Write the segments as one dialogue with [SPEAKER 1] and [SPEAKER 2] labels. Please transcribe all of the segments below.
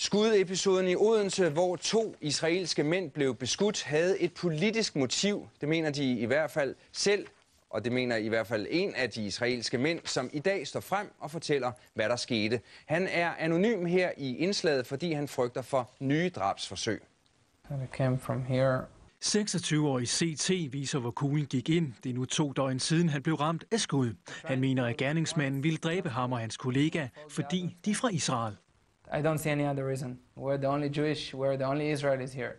[SPEAKER 1] Skudepisoden i Odense, hvor 2 israelske mænd blev beskudt, havde et politisk motiv. Det mener de i hvert fald selv, og det mener i hvert fald en af de israelske mænd, som i dag står frem og fortæller, hvad der skete. Han er anonym her i indslaget, fordi han frygter for nye drabsforsøg.
[SPEAKER 2] 26-årig CT viser, hvor kuglen gik ind. Det er nu 2 døgn siden, han blev ramt af skud. Han mener, at gerningsmanden ville dræbe ham og hans kollega, fordi de er fra Israel.
[SPEAKER 3] I don't see any other reason. We're the only Jewish, we're the only Israelis here.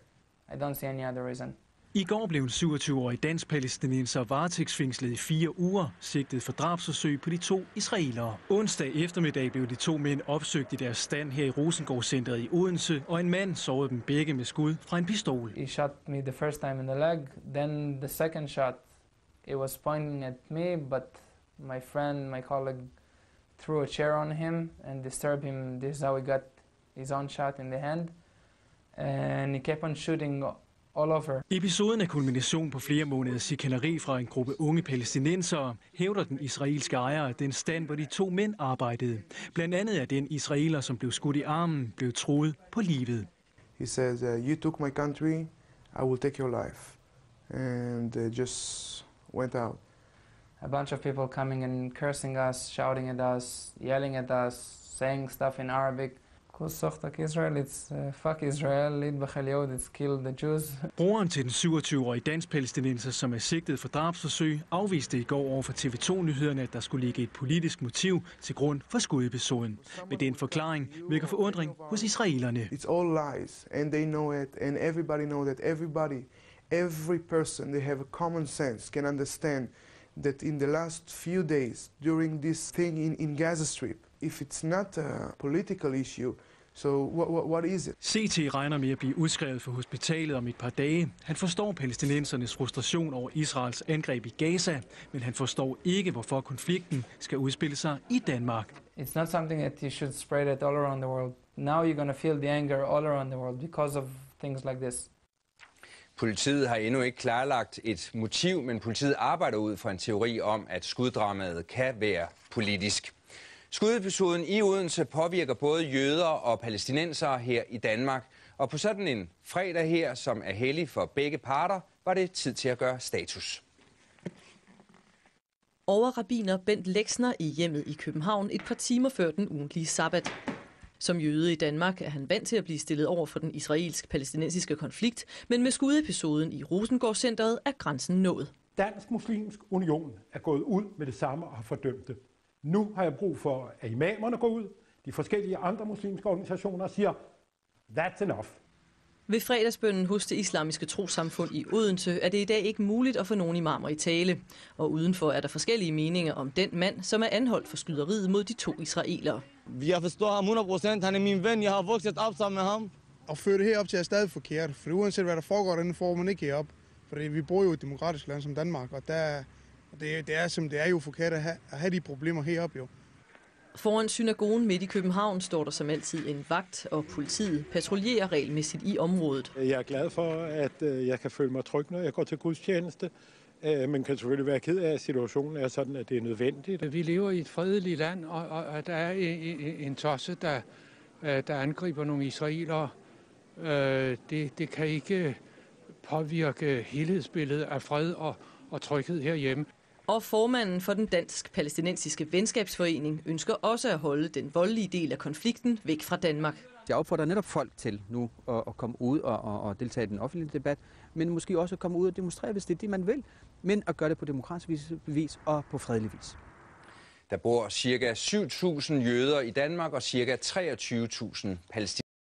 [SPEAKER 3] I don't see any other reason.
[SPEAKER 2] I går blev en 27-årig dansk-palæstinenser varetægtsfængslet i 4 uger, sigtet for drabsforsøg på de 2 israelere. Onsdag eftermiddag blev de 2 mænd opsøgt i deres stand her i Rosengård-centret i Odense, og en mand sårede dem begge med skud fra en pistol.
[SPEAKER 3] He shot me the first time in the leg, then the second shot, it was pointing at me, but my friend, my colleague, threw a chair on him and disturbed him. This is how he got his own shot in the hand, and he kept on shooting all over.
[SPEAKER 2] Episoden er kulmination på flere måneders chikaneri fra en gruppe unge palæstinensere, hævder den israelske ejer af den stand, hvor de 2 mænd arbejdede. Blandt andet er den israeler, som blev skudt i armen, blev truet på livet.
[SPEAKER 4] He says, you took my country, I will take your life. And just went out.
[SPEAKER 3] A bunch of people coming and cursing us, shouting at us, yelling at us, saying stuff in Arabic. Israel, it's fuck Israel, it's kill the Jews.
[SPEAKER 2] Broren til den 27-årige dansk-palæstinenser, som er sigtet for drabsforsøg, afviste i går over for TV2-nyhederne, at der skulle ligge et politisk motiv til grund for skudepisoden. Med den forklaring virker forundring hos israelerne.
[SPEAKER 4] It's all lies, and they know it, and everybody know that every person, they have a common sense, can understand that in the last few days, during this thing in Gaza Strip, if it's not a political issue, so what is it?
[SPEAKER 2] CT regner med at blive udskrevet fra hospitalet om et par dage. Han forstår palæstinensernes frustration over Israels angreb i Gaza, men han forstår ikke, hvorfor konflikten skal udspille sig i Danmark.
[SPEAKER 3] It's not something that you should spread it all around the world. Now you're going to feel the anger all around the world because of things like this.
[SPEAKER 1] Politiet har endnu ikke klarlagt et motiv, men politiet arbejder ud fra en teori om, at skuddramaet kan være politisk. Skudepisoden i Odense påvirker både jøder og palæstinensere her i Danmark. Og på sådan en fredag her, som er hellig for begge parter, var det tid til at gøre status.
[SPEAKER 5] Overrabbiner Bent Leksner i hjemmet i København et par timer før den ugentlige sabbat. Som jøde i Danmark er han vant til at blive stillet over for den israelsk-palæstinensiske konflikt, men med skudepisoden i Rosengård-centret er grænsen nået.
[SPEAKER 6] Dansk Muslimsk Union er gået ud med det samme og har fordømt det. Nu har jeg brug for, at imamerne går ud. De forskellige andre muslimske organisationer siger, that's enough.
[SPEAKER 5] Ved fredagsbønnen hos det islamiske trossamfund i Odense er det i dag ikke muligt at få nogen imamer i tale. Og udenfor er der forskellige meninger om den mand, som er anholdt for skyderiet mod de 2 israelere.
[SPEAKER 7] Jeg forstår ham 100%. Han er min ven. Jeg har vokset op sammen med ham.
[SPEAKER 4] At føre det herop til er stadig forkert, for uanset hvad der foregår, den får man ikke herop. For vi bor jo i et demokratisk land som Danmark, og det er jo forkert at have de problemer heroppe jo.
[SPEAKER 5] Foran synagogen midt i København står der som altid en vagt, og politiet patruljerer regelmæssigt i området.
[SPEAKER 6] Jeg er glad for, at jeg kan føle mig tryg, når jeg går til gudstjeneste, men kan selvfølgelig være ked af, at situationen er sådan, at det er nødvendigt.
[SPEAKER 8] Vi lever i et fredeligt land, og der er en tosse, der angriber nogle israelere. Det kan ikke påvirke helhedsbilledet af fred og tryghed herhjemme.
[SPEAKER 5] Og formanden for den dansk-palæstinensiske venskabsforening ønsker også at holde den voldelige del af konflikten væk fra Danmark.
[SPEAKER 9] Jeg opfordrer netop folk til nu at komme ud og deltage i den offentlige debat, men måske også at komme ud og demonstrere, hvis det er det, man vil, men at gøre det på demokratisk vis og på fredelig vis.
[SPEAKER 1] Der bor ca. 7.000 jøder i Danmark og ca. 23.000 palæstinensere.